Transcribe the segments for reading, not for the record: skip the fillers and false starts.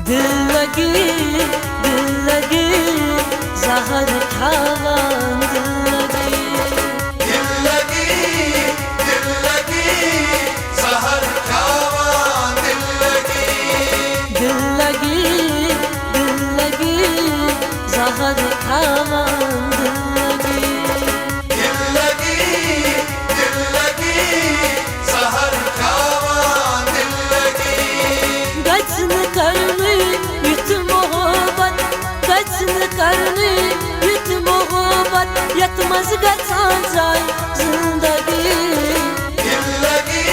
दिल लगी जहर खावा दिल लगी जहर खावा दिल लगी जहर खावा जहर खावा करनी युत मोहब्बत यतमज गचान जाय जिंदगी दिल लगी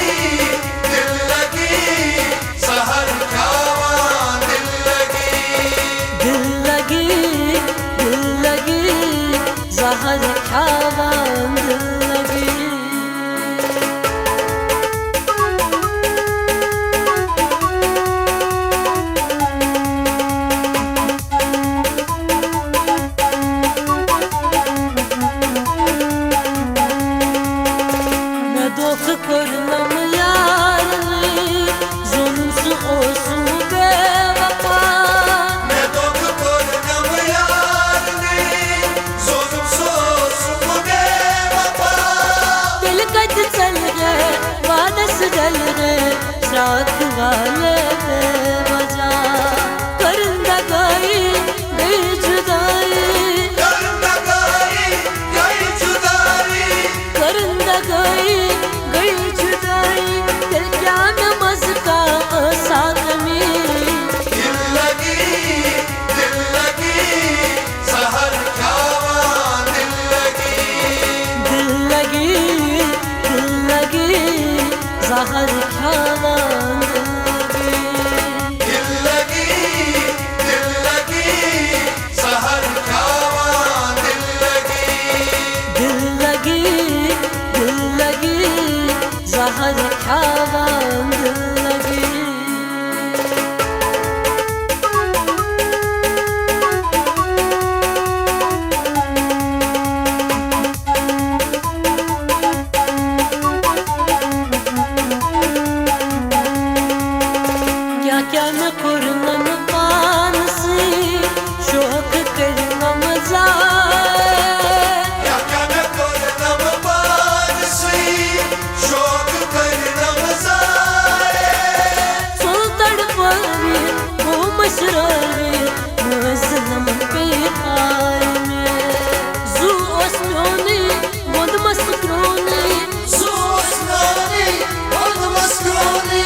जहर खावा दिल लगी जहर खावा Kornam yarını zulümsü olsun bevapa Ne doku kornam yarını zulümsü olsun bevapa Dil kaç çelge vadesi delge şark vale bevaca Karında gayi gay judayi Karında gayi gay judayi Karında gayi दिल लगी जहर खावा दिल लगी जहर खावा दिल लगी जहर खावा दिल लगी जहर खावा क्या न कुर्नम पानसी शोक करनम जाए क्या न कुर्नम पानसी शोक करनम जाए सुल्तान परी वो मशरारी मुज़लम पे हाय में जू ओस्म्योनी वंद मस्क्रोनी जू ओस्म्योनी वंद मस्क्रोनी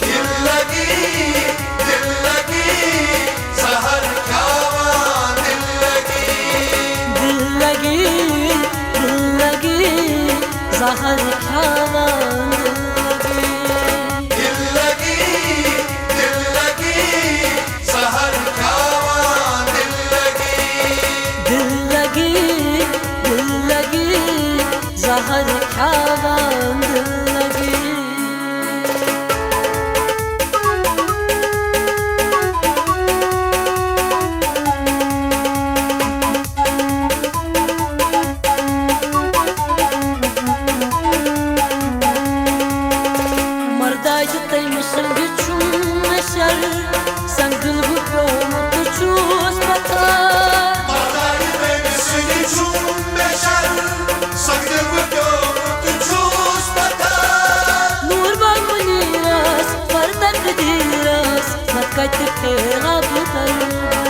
दिल लगी जहर खावा दिल लगी जहर खावा दिल लगी जहर खावा दिल लगी जहर खावा Sangıl bu yoğunlukta çuz batar Mardayı bemisini çum beşer Sangıl bu yoğunlukta çuz batar Nur bagmaniras, fardak diras Fakat tepera butar